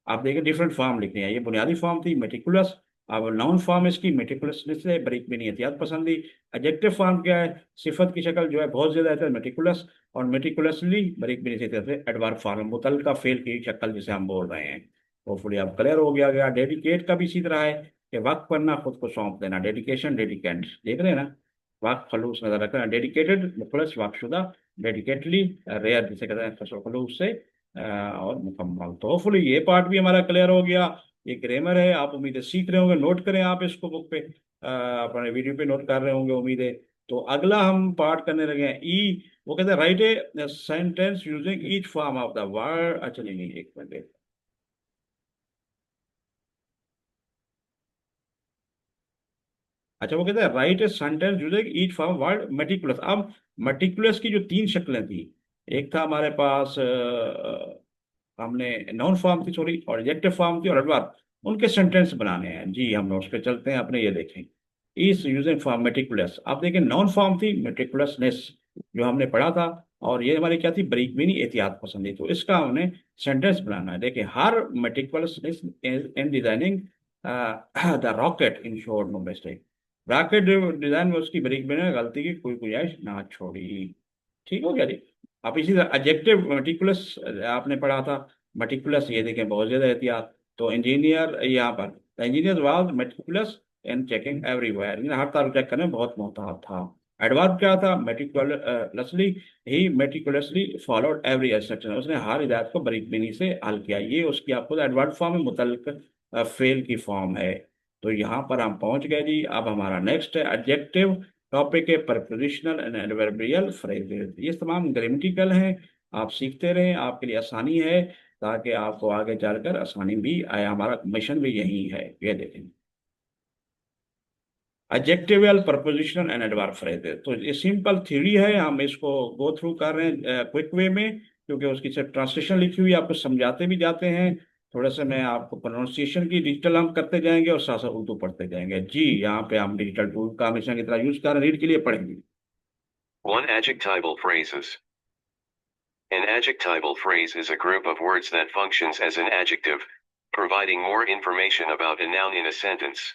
आप देखें डिफरेंट फॉर्म लिखनी है, ये बुनियादी फॉर्म थी मेटिकुलस। अब नाउन फॉर्म इसकी मेटिकुलसनेस से बरीक भी नहीं, एहतियात पसंदी। एडजेक्टिव फॉर्म क्या है, सिफत की शक्ल जो है बहुत ज्यादा है मेटिकुलस, और मेटिकुलसली बरीक भी नहीं से तरह से एडवर्ब फॉर्म, मुतल का फेल की शक्ल जिसे हम बोल रहे हैं। होपफुली आप क्लियर हो गया। डेडिकेट का भी इसी तरह है कि वक्त पर ना खुद को सौंप देना, डेडिकेशन डेडिकेंट, देख रहे हैं ना, वक्त खलूस नजर रखना, डेडिकेटेड मुखलस वाकशुदा, डेडिकेटली रेयर जिसे कहते हैं खलूस से और मुकम्मल। तो होपफुली ये पार्ट भी हमारा क्लियर हो गया। ये ग्रामर है, आप उम्मीद है सीख रहे होंगे, नोट करें आप इसको बुक पे, अपने वीडियो पे नोट कर रहे होंगे उम्मीद है। तो अगला हम पार्ट करने लगे हैं ई। वो कहते हैं right a sentence using each form of the word. अच्छा नहीं नहीं, एक मिनट। अच्छा, वो कहते हैं right a sentence using each form word meticulous. अब मेटिकुलस की जो तीन शक्लें थी, एक था हमारे पास हमने नाउन फॉर्म थी सॉरी, और एडजेक्टिव फॉर्म थी, और एडवर्ब, उनके सेंटेंस बनाने हैं जी। हम नोट्स पे चलते हैं अपने, ये देखें इस यूजिंग फॉर्म मेटिकुलस। आप देखें नाउन फॉर्म थी मेटिकुलसनेस, जो हमने पढ़ा था, और ये हमारी क्या थी, बरीक भी नहीं, एहतियात पसंदी। तो इसका हमने सेंटेंस बनाना है। देखिए, हर मेटिकुलसनेस इन डिजाइनिंग द रॉकेट इन शोर नो मिस्टेक। रॉकेट डिजाइन में उसकी बरीक भी गलती की कोई गुंजाइश ना छोड़ी। ठीक हो गया जी। आप इसी तरह एडजेक्टिव मेटिकुलस आपने पढ़ा था, मेटिकुलस ये देखें बहुत ज्यादा एहतियात। तो इंजीनियर यहाँ पर, engineer was meticulous in checking everywhere, हर तरफ चेक करने में बहुत मोहतात था। एडवर्ब क्या था, मेटिकुलसली, ही मेटिकुलसली फॉलोड एवरी इंस्ट्रक्शन, उसने हर हिदायत को बारीकबीनी से हल किया। ये उसकी आपको एडवर्ब फॉर्म में मुतल्लिक फेल की फॉर्म है। तो यहाँ पर हम पहुंच गए जी। अब हमारा नेक्स्ट है एडजेक्टिव टॉपिक है प्रपोजिशनल एंड एडवर्बियल फ्रेजेस। ये तमाम ग्रामेटिकल हैं, आप सीखते रहें, आपके लिए आसानी है, ताकि आपको आगे चलकर आसानी भी आए। हमारा मिशन भी यही है। ये देखें, adjectival prepositional and adverb phrases, तो ये सिंपल थ्योरी है, हम इसको गो थ्रू कर रहे हैं क्विक वे में, क्योंकि उसकी सिर्फ ट्रांसलेशन लिखी हुई है, आपको समझाते भी जाते हैं। थोड़ा सा मैं आपको प्रोनाउंसिएशन की डिजिटल हम करते जाएंगे, और साथ साथ उर्दू पढ़ते जाएंगे जी। यहाँ पे हम डिजिटल टूल का हमेशा की तरह यूज कर रहे हैं, रीड के लिए पढ़ेंगे। One adjectival phrases. An adjectival phrase is a group of words that functions as an adjective, providing more information about a noun in a sentence.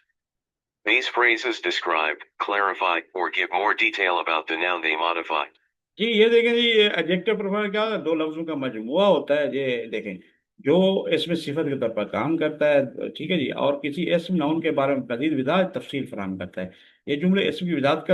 These phrases describe, clarify, or give more detail about the noun they modify. जी ये देखें जी, ये एडजेक्टिव प्रोफाइल क्या होता है, दो लफ्जों का मजमुआ होता है। ये देखें, जो इसमें सिफत के तौर पर काम करता है, ठीक है जी, और किसी इसम नाउन के बारे में मजीद विदात तफसील फराहम करता है। ये जुमले इसम की विदात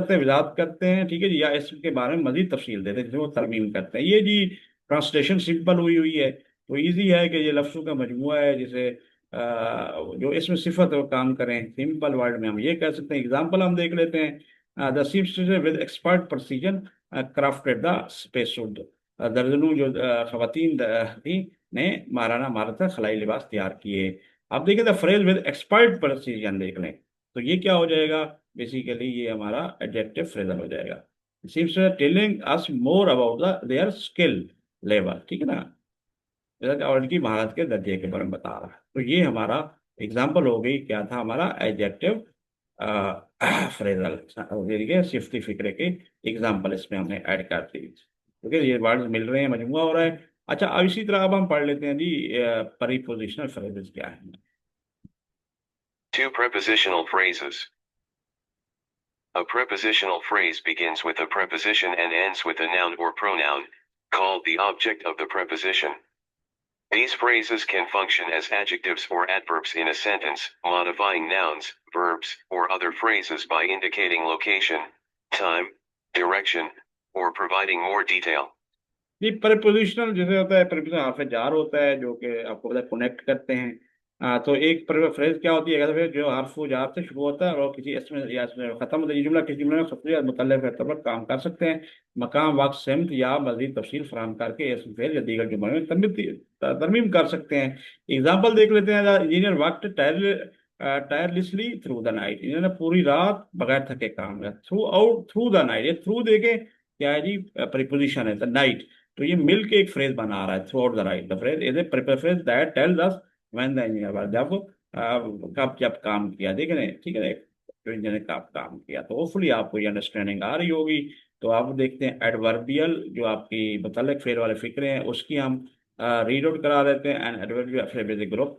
करते हैं, ठीक है जी, या इसम के बारे में मजीद तफसील देते हैं, जिसे वो तरमीम करते हैं। ये जी ट्रांसलेशन सिंपल हुई हुई है, तो इजी है कि ये लफ्ज़ों का मजमूआ है जिसे जो इसमें सिफत और काम करें। सिंपल वर्ड में हम ये कह सकते हैं। एग्जांपल हम देख लेते हैं। The seamster with expert precision crafted the space suit. दर्जनों जो खवातीन थी ने माराना मारता खलाई लिबास तैयार किए। अब देखिए the phrase with expert precision देख लें, तो ये क्या हो जाएगा, बेसिकली ये हमारा एडजेक्टिव फ्रेजल हो जाएगा। Seems telling us more about the their skill level, ठीक है ना, और इनकी महारत के दर्जे के बारे में बता रहा है। तो ये हमारा एग्जाम्पल हो गई, क्या था हमारा एडजेक्टिव फ्रेजल, देखिए सिफ्ती फिक्रे के एग्जाम्पल इसमें हमने ऐड कर दी, क्योंकि ये वर्ड मिल रहे हैं, मजमुआ हो रहा है। अच्छा, अब इसी तरह अब हम पढ़ लेते हैं जी परिपोजिशनल फ्रेजेस क्या है। Two prepositional phrases. A prepositional phrase begins with a preposition and ends with a noun or pronoun, called the object of the preposition. These phrases can function as adjectives or adverbs in a sentence, modifying nouns, verbs, or other phrases by indicating location, time, direction, or providing more detail. ये प्रपोजिशनल जैसे होता है, प्रपोजिशन हार्फ जार होता है जो कि आपको पता है कनेक्ट करते हैं। तो एक फ्रेज क्या होती है, अगर फिर जो हार्फ जार से शुरू होता है और किसी इसमें या इसमें खत्म होता है, ये जुमला किसी जुमले में सबसे मुतल्लिक़ पर काम कर सकते हैं, मकाम वक्त सिमत या मजीद तफसील फराहम करके इसम फेल या दीगर जुमलों में तरमीम कर सकते हैं। एग्जाम्पल देख लेते हैं। इंजीनियर वक्त टायरलेसली थ्रू द नाइट, इन्होंने पूरी रात बगैर थके काम किया। थ्रू द नाइट, ये थ्रू देके क्या है जी, प्रीपोजिशन है द नाइट। तो ये मिल के एक फ्रेज बना रहा है, through out the right. The phrase is a phrase that tells us when the engineer, जब कब जब काम किया, देख रहे हैं, ठीक है, तो इंजीनियर ने कब काम किया। तो होपफुली आपको ये अंडरस्टैंडिंग आ रही होगी। तो आप देखते हैं एडवर्बियल जो आपकी मुतल्लिक फेल वाले फिक्रे हैं उसकी हम रीड आउट करा देते हैं। एंड एडवर्बियल ग्रुप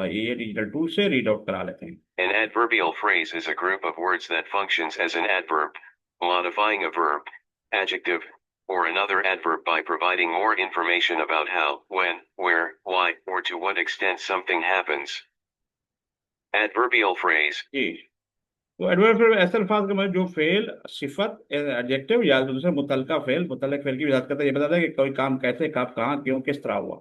ये डिजिटल टूल से रीड आउट करा लेते हैं। An adverbial phrase is a group of words that functions as an adverb, modifying a verb, adjective, or another adverb by providing more information about how, when, where, why, or to what extent something happens. Adverbial phrase. जी, तो एडवर्ब ऐसे अल्फाज का मतलब जो फेल सिफत एडजेक्टिव या दूसरे मुतलका फेल, मुतलक फेल की वजाहत करता है, ये बताता है कि कोई काम कैसे, कब, कहाँ, क्यों, किस तरह हुआ।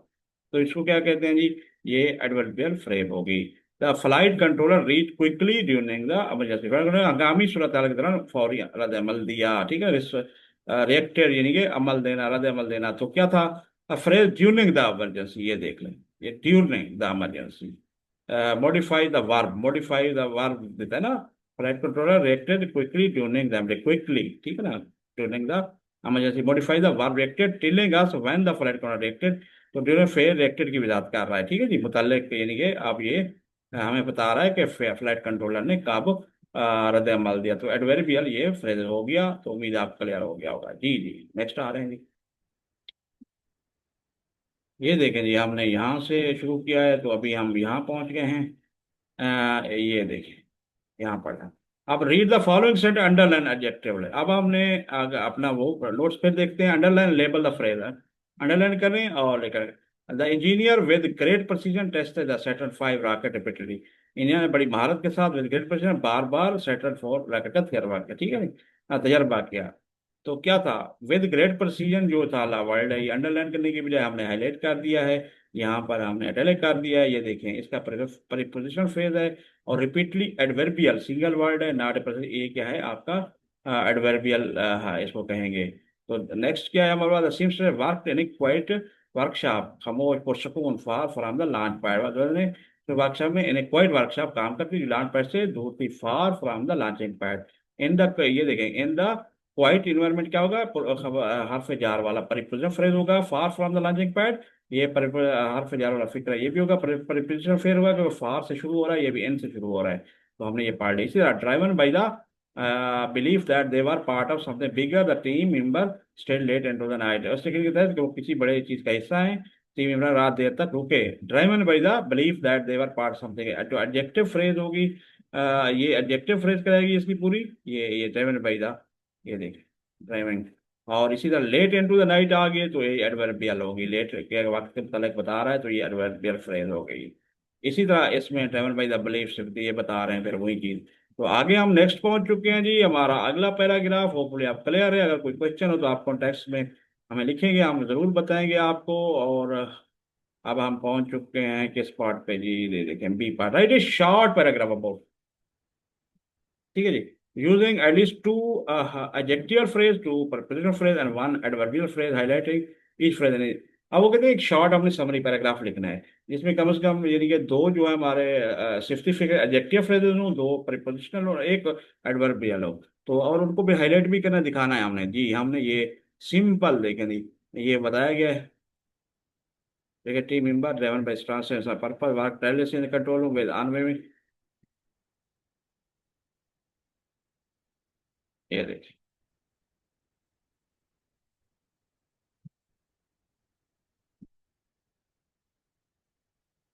तो इसको क्या कहते हैं जी, ये एडवर्बियल फ्रेम होगी। The flight controller reach quickly during the emergency, हंगामी सूरत हाल के दौरान फौरी रद्द अमल दिया, ठीक है, रिएक्टेड यानी कि अमल देना, रद्द अमल देना। तो क्या था, फ्रेज ड्यूरिंग द इमरजेंसी, ये देख लें, ये during the emergency. Modify the verb देता है ना, flight controller reacted quickly during the, quickly, ठीक है ना, during the emergency. Modify the verb reacted telling us when the flight controller reacted, तो ड्यूरिंग फेल रिएक्टेड की वजाहत कर रहा है, ठीक है जी, मुतल्लिक यानी कि अब ये हमें बता रहा है कि फ्लाइट कंट्रोलर ने कब रद्द अमल दिया। तो एडवर्बियल ये फ्रेज हो गया। तो उम्मीद आप क्लियर हो गया होगा जी। जी नेक्स्ट आ रहे हैं जी। ये देखें जी, हमने यहाँ से शुरू किया है तो अभी हम यहाँ पहुँच गए हैं। ये देखिए यहाँ पर है। अब read the following set underline adjective है। अब हमने अपना वो नोट्स फिर देखते हैं। अंडरलाइन लेबल द फ्रेज है, अंडरलाइन करें और लेकर। The engineer with great precision tested the Saturn 5 rocket repeatedly, engineer ने बड़ी महारत के साथ with great precision bar bar Saturn 4 rocket का तजर्बा किया, ठीक है, तजर्बा किया। तो क्या था, विद ग्रेट प्रिसीजन जो था ला वर्ड है, ये अंडरलाइन करने की बजाय हमने हाईलाइट कर दिया है, यहाँ पर हमने इटैलिक कर दिया है। ये देखें, इसका प्रीपोजिशन फ्रेज है और रिपीटली एडवर्बियल सिंगल वर्ड है, नॉट ए, ये क्या है आपका एडवर्बियल, हाँ इसको कहेंगे। तो नेक्स्ट क्या है हमारे पास, seams work in quiet workshop, खामोश पुरसकून far from the launch pad. तो वर्कशॉप में इन क्वाइट वर्कशॉप काम करती है लॉन्च पैड से दूर थी, फार from the launching pad. In the, ये देखें, इन द क्वाइट इन्वायरमेंट क्या होगा, हर्फ जार वाला परिपोजिशन फ्रेज होगा। फार फ्रॉम द लॉन्चिंग पैड, ये हर्फ जार वाला फिक्र है, ये भी होगा परिपोजिशन फ्रेज होगा, क्योंकि फार से शुरू हो रहा है, ये भी एन से शुरू हो रहा है। तो हमने ये पढ़ लिया। इसी तरह driven by the belief that they were part of something bigger, the team member stayed late into the night, उसके कहता है कि वो किसी बड़े चीज का हिस्सा है, टीम मेंबर रात देर तक रुके। Driven by the belief that they were part something, जो एडजेक्टिव फ्रेज होगी, ये एडजेक्टिव फ्रेज कराएगी इसकी पूरी, ये ड्राइवन बाई द, ये देखिए ड्राइविंग। और इसी तरह लेट इनटू द नाइट आ गए तो ये एडवर्बियल होगी, लेट के वक्त के मुतालिक बता रहा है तो ये एडवर्बियल फ्रेज हो गई। इसी तरह इसमें ट्रेवल बाई द बिलीफ सिर्फ ये बता रहे हैं फिर वही चीज। तो आगे हम नेक्स्ट पहुंच चुके हैं जी, हमारा अगला पैराग्राफ। होपफुली आप क्लियर है, अगर कोई क्वेश्चन हो तो आप कॉन्टेक्स्ट में हमें लिखेंगे, हम जरूर बताएंगे आपको। और अब हम पहुंच चुके हैं किस पार्ट पे जी, ये देखें B part, write a short paragraph about, ठीक है जी, using at least two adjective phrase, two prepositional phrase and one adverbial phrase highlighting each phrase in it। अब वो कहते हैं एक शॉर्ट हमने समरी पैराग्राफ लिखना है, जिसमें कम से कम यानी कि दो जो है हमारे सिफ्टिफिकेट एडजेक्टिव फ्रेजेस हो, दो प्रीपोजिशनल और एक एडवर्बियल हो। तो और उनको भी हाईलाइट भी करना, दिखाना है हमने जी, हमने ये सिंपल देखें जी, ये बताया गया है। देखिए team member driven by strong purpose work tirelessly in control room with unwavering, ये देखिए।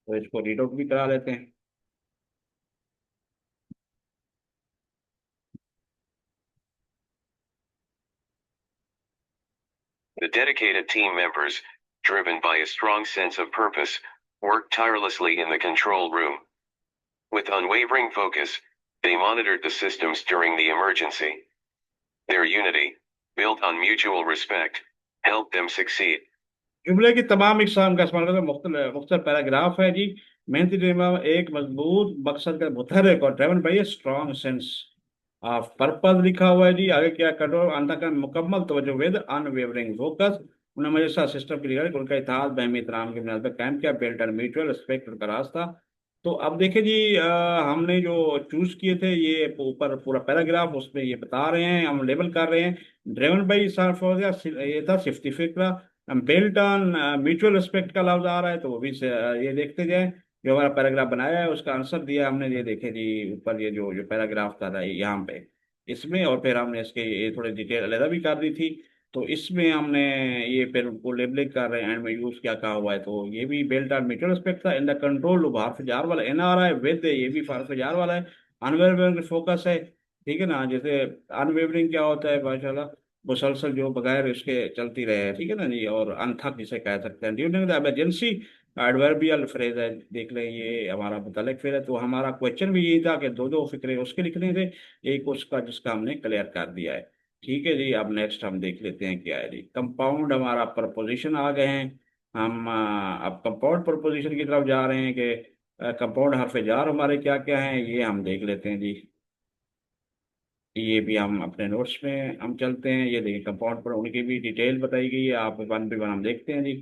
तो इसको रीड आउट भी करा लेते हैं। The dedicated team members, driven by a strong sense of purpose, worked tirelessly in the control room. With unwavering focus, they monitored the systems during the emergency. Their unity, built on mutual respect, helped them succeed. जुमले की तमाम इकसाम का इस्तेमाल करके मुख्तलिफ पैराग्राफ है जी। मेहनती टीम एक मजबूत मकसद का मुतहरक और driven by a strong sense of purpose लिखा हुआ है जी। आगे क्या, कठोर अंतःकरण मुकम्मल तवज्जो विद अनवेवरिंग फोकस, उन्होंने हमेशा सिस्टम की निगरानी, उनका इत्तेहाद बहमी इतराम की बुनियाद पर कायम किया, बिल्ट एंड म्यूचुअल रिस्पेक्ट का रास्ता। तो अब देखिए जी, हमने जो चूज किए थे ये ऊपर पूरा पैराग्राफ, उसमें ये बता रहे हैं, हम लेबल कर रहे हैं। ड्रिवन बाई ये था सिफ्टी फिक्रा, बिल्ट ऑन म्यूचुअल रिस्पेक्ट का लफ्ज आ रहा है, तो वो भी ये देखते जाए। जो हमारा पैराग्राफ बनाया है उसका आंसर दिया हमने, ये देखे जी ऊपर, ये जो जो पैराग्राफ था यहाँ पे इसमें, और फिर हमने इसके ये थोड़ी डिटेल अलग भी कर दी थी। तो इसमें हमने ये फिर उनको लेबलिंग कर रहे हैं एंड में यूज क्या कहा हुआ है, तो ये भी बेल्ट और म्यूचुअल रिस्पेक्ट था। In the control loop half jar वाला एन आ रहा है, विद ये भी हार्फ जार वाला है। अनवेवरिंग फोकस है, ठीक है ना। जैसे अनवेवरिंग क्या होता है माशाल्लाह, मुसलसल जो बगैर इसके चलती रहे, ठीक है ना जी, और अनथक जिसे कह सकते हैं। During the emergency adverbial phrase है, देख लें ये हमारा मुतल्लिक फिर है। तो हमारा क्वेश्चन भी यही था कि दो दो फिक्रे उसके लिखने थे, एक उसका जिसका हमने क्लियर कर दिया है। ठीक है जी, अब नेक्स्ट हम देख लेते हैं क्या है जी। कंपाउंड हमारा प्रपोजिशन आ गए हैं, हम अब कंपाउंड प्रपोजिशन की तरफ जा रहे हैं कि कंपाउंड हरफ जार हमारे क्या क्या हैं, ये हम देख लेते हैं जी। ये भी हम अपने नोट्स में हम चलते हैं, ये देखिए कंपाउंड पर उनकी भी डिटेल बताई गई है, आप वन बाई वन हम देखते हैं जी।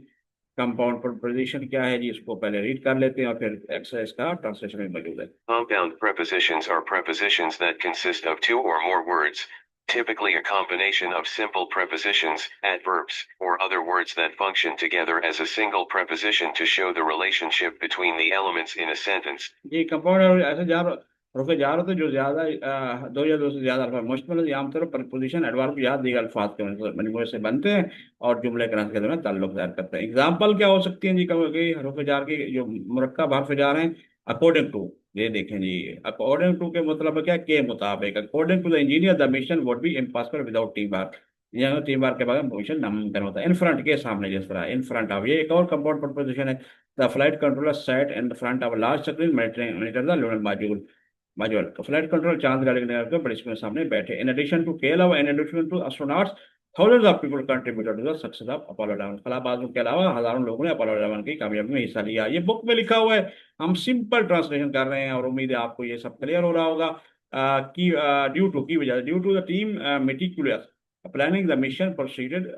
कंपाउंड प्रपोजिशन क्या है जी, इसको पहले रीड कर लेते हैं और फिर एक्सरसाइज का ट्रांसलेशन में मौजूद है। Compound prepositions are prepositions that consist of two or more words, typically a combination of simple prepositions, adverbs, or other words that function together as a single preposition to show the relationship between the elements in a sentence. जी कंपाउंड ऐसे जार रुके जार होते हैं जो ज्यादा दो या दो से ज्यादा अल्फाज मुश्तमिल है, आमतौर पर प्रपोजिशन एडवर्ब या दीगर अल्फाज के मजमूए से बनते हैं और जुमले के रस के दौरान ताल्लुक ज़ाहिर करते हैं। एग्जाम्पल क्या हो सकती है जी, कभी हरूफ जार की जो मुरक्कब हर्फ जार हैं, अकॉर्डिंग टू, ये देखें जी, अकॉर्डिंग टू के मतलब क्या, के मुताबिक, according to the engineer the mission would be impossible without team work, यहाँ टीम वर्क के बगैर मिशन नामुमकिन होता है। इन फ्रंट के सामने, जिस तरह इन फ्रंट ऑफ, ये एक और कंपाउंड प्रपोजिशन है। The flight controller sat in front of large screen monitor the lunar module module, flight control चांद गाड़ी के बड़े स्क्रीन के सामने बैठे। इन एडिशन टू के अलावा, in addition to astronauts, thousands of people contributed to the success of Apollo 11, खलाबाजों के अलावा हजारों लोगों ने अपोलो 11 की कामयाबी में हिस्सा लिया। ये बुक में लिखा हुआ है, हम सिंपल ट्रांसलेशन कर रहे हैं और उम्मीद है आपको ये सब क्लियर हो रहा होगा। कि ड्यू टू की वजह, due to the team meticulous planning the mission proceeded,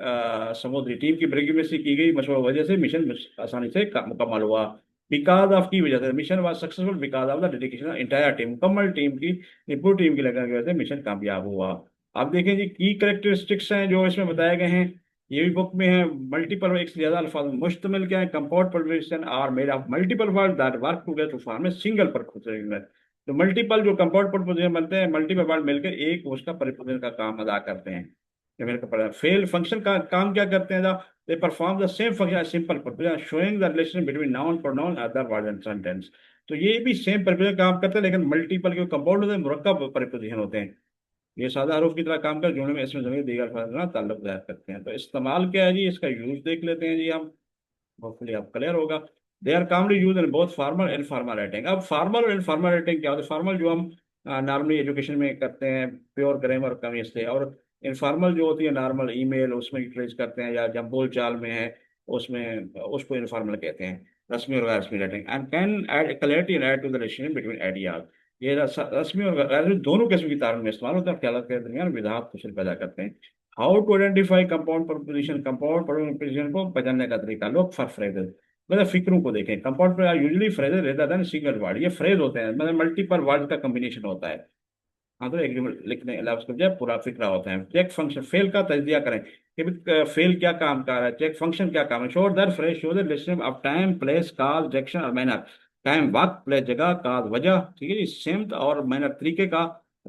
समुद्री टीम की बेरहमी की गई मशवरा वजह से मिशन आसानी से मुकम्मल हुआ। बिकॉज ऑफ की वजह से mission was successful, because of the dedication entire team, मुकम्मल टीम की, पूरी टीम की लगन की वजह से मिशन कामयाब हुआ। अब देखें जी, की करेक्टरिस्टिक्स हैं जो इसमें बताए गए हैं, ये भी बुक में है। मल्टीपल, एक से ज्यादा अल्फाज में मुश्तमिल क्या है, compound proposition are made of multiple word that work together to form a single proposition. तो मल्टीपल जो कंपाउंड प्रोपोजिशन बनते हैं, मल्टीपल वर्ड मिलकर एक उसका प्रोपोजिशन का काम अदा करते हैं। ये मेरे को पता है। फेल फंक्शन का काम क्या करते हैं, they perform the same function as simple proposition showing the relation between noun pronoun other word and sentence. तो ये भी सेम प्रोपोजिशन काम करते हैं, लेकिन मल्टीपल के कंपाउंड होते हैं, मुरक्कब प्रोपोजिशन होते हैं। ये सादा हरूफ की तरह काम कर, जुमले में इसमें जमीर दीगर अल्फाज के साथ ताल्लुक ज़ाहिर करते हैं। तो इस्तेमाल क्या है जी, इसका यूज देख लेते हैं जी हम, होपफुली आप क्लियर होगा। They are commonly use in both formal and informal writing. अब फॉर्मल और इनफॉर्मल राइटिंग क्या होता है, फॉर्मल जो हम नॉर्मली एजुकेशन में करते हैं, प्योर ग्रामर कमी से, और इनफॉर्मल जो होती है नॉर्मल ईमेल उसमें यूटिलाइज करते हैं, या जब बोल चाल में है उसमें, उसको इनफॉर्मल कहते हैं। रस्मी और गैर रस्मी lettering and can add clarity and add to the relation between ideas. ये रस्मी और गैर रस्मी दोनों किस्म की तारीफ में इस्तेमाल होता है, ख्याल के दरमियान विधात कुशल पैदा करते हैं। How to identify compound proposition, compound proposition को पहचानने का तरीका, लोग फॉर फ्रेजेस, मतलब फिक्रों को देखें। कंपाउंड पर यूजुअली फ्रेजेस रहता था सिंगल वर्ड, ये फ्रेज होते हैं मतलब मल्टीपल वर्ड का कम्बिनेशन होता है। हाँ तो एग्रीमेंट लिखने लफ्ज के बजाय पूरा फिक्रा होता है। चेक फंक्शन फेल का तजिया करें कि फेल क्या काम कर रहा है, चेक फंक्शन क्या काम है। Show the phrase show the list of time place cause direction और मैनर। टाइम वक्त, प्लेस जगह, काज वजह, ठीक है जी, सेम और मैनर तरीके का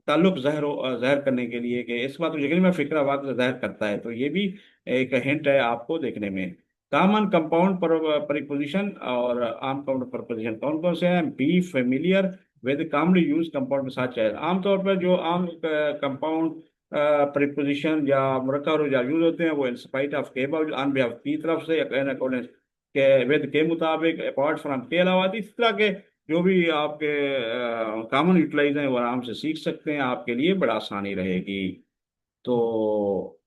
ताल्लुक ज़हर करने के लिए कि इस बात को यकीन में फिक्रा वक्त ज़ाहिर करता है। तो ये भी एक हिंट है आपको देखने में। कॉमन कंपाउंड प्रपोजिशन और आम कंपाउंड प्रपोजिशन कौन कौन से हैं? Be familiar with commonly use compound के साथ चाहिए। आमतौर पर जो आम कंपाउंड प्रीपोजिशन या मुरक्कब या यूज होते हैं वो इन स्पाइट ऑफ के बावजूद, ऑन बिहाफ की तरफ से, इन अकॉर्डेंस के विद के मुताबिक, अपार्ट फ्रॉम के अलावा, इस तरह के जो भी आपके कॉमन यूटिलाइज हैं वो आराम से सीख सकते हैं, आपके लिए बड़ा आसानी रहेगी। तो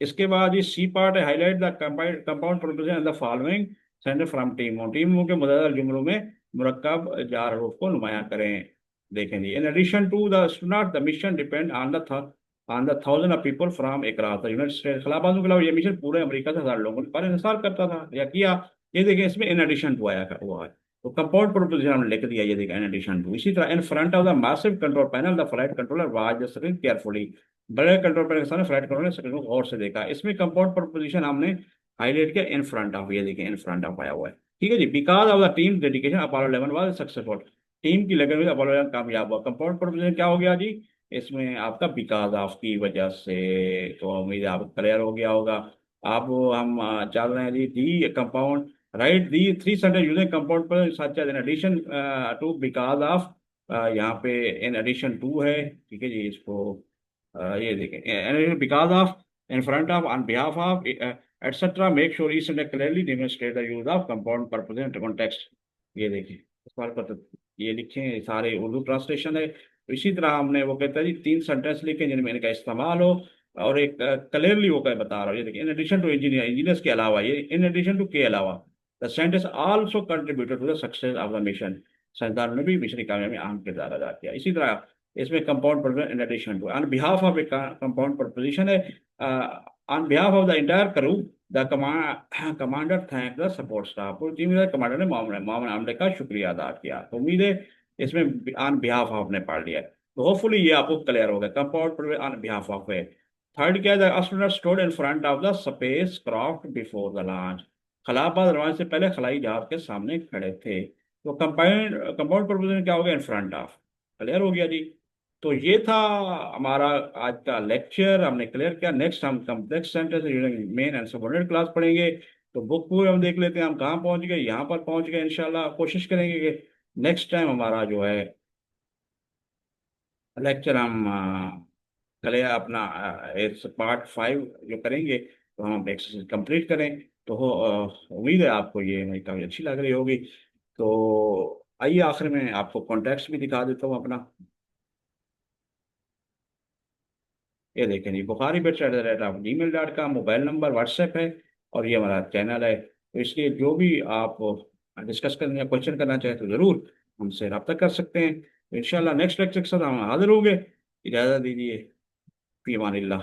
इसके बाद ये सी पार्ट है, highlight the compound proposition the following centre from टीमों, टीमों के मुतअद्दिद जुमलों में मुरक्कब जार हरूफ को नुमायां करें। देखें जी, in addition to the not the mission depend on the thousand of people from across the United States. खिलाफाजों के अलावा ये मिशन पूरे अमेरिका से 1000 लोगों पर इंसार करता था या किया। ये देखें इसमें इन एडिशन टू आया हुआ है, तो कंपाउंड प्रोपोजिशन हमने लिख दिया, ये देखें इन एडिशन टू। इसी तरह in front of the massive control panel the flight controller was just carefully. बड़े कंट्रोल पैनल के सामने फ्लाइट कंट्रोलर ने स्क्रीन को गौर से देखा। इसमें कंपाउंड प्रपोजिशन हमने हाईलाइट किया इन फ्रंट ऑफ, ये देखिए इन फ्रंट ऑफ आया हुआ है। ठीक है जी, because of the team dedication Apollo 11 was successful. टीम की लगन में अपोलो 11 कामयाब हुआ। कंपाउंड प्रपोजिशन क्या हो गया जी? इसमें आपका बिकॉज ऑफ की वजह से। तो उम्मीद है आपको क्लियर हो गया होगा। अब हम चल रहे हैं जी the compound, write the three sentence using compound पर such in addition to because of. यहाँ पे इन एडिशन टू है, ठीक है जी, इसको ये देखें because of, in front of, on behalf of, etcetera. Make sure each and clearly demonstrate the use of compound preposition context. ये देखिए इस बार पर ये लिखे हैं, सारे उर्दू ट्रांसलेशन है। तो इसी तरह हमने वो कहता है जी 3 सेंटेंस लिखे जिनमें इनका इस्तेमाल हो, और एक क्लियरली वो क्या बता रहा हूँ। ये देखिए in addition to engineer, engineers के अलावा, ये इन एडिशन टू के अलावा, the sentence also contributed to the success of the mission. साइंसदानों ने भी मिशन की कामयाबी में अहम किरदार अदा किया। इसी तरह इसमें compound preposition in addition to, on behalf of a compound preposition है, on behalf of the entire crew the commander thank the support staff. पूरी टीम के कमांडर ने मामले आमले का शुक्रिया अदा किया। तो उम्मीद है इसमें ऑन बिहाफ ऑफ ने पढ़ लिया है, तो होपफुली ये आपको क्लियर हो गया। कंपाउंड ऑन बिहाफ ऑफ है। थर्ड क्या है? The astronaut stood in front of the spacecraft before the launch. खलाबाज रवान से पहले खलाई जहाज के सामने खड़े थे। तो कंपाउंड प्रपोजिशन क्या हो गया? इन फ्रंट ऑफ। क्लियर हो गया जी। तो ये था हमारा आज का लेक्चर, हमने क्लियर किया। नेक्स्ट हम complex sentence main and subordinate class पढ़ेंगे। तो बुक पूरे हम देख लेते हैं, हम कहाँ पहुंच गए, यहाँ पर पहुंच गए। इंशाल्लाह कोशिश करेंगे कि नेक्स्ट टाइम हमारा जो है लेक्चर हम क्लियर अपना इस पार्ट 5 जो करेंगे तो हम एक्सरसाइज कंप्लीट करें। तो उम्मीद है आपको ये मेरी काफ़ी अच्छी लग रही होगी। तो आइए आखिर में आपको कॉन्टैक्ट्स भी दिखा देता हूँ अपना। ये देखें जी, bukhari@gmail.com मोबाइल नंबर, व्हाट्सएप है, और ये हमारा चैनल है। तो इसलिए जो भी आप डिस्कस करना या क्वेश्चन करना चाहें तो ज़रूर हमसे रब्ता कर सकते हैं। तो इंशाल्लाह नेक्स्ट लेक्चर के साथ हम हाजिर होंगे। इजाज़त दीजिए, फी अमानिल्लाह।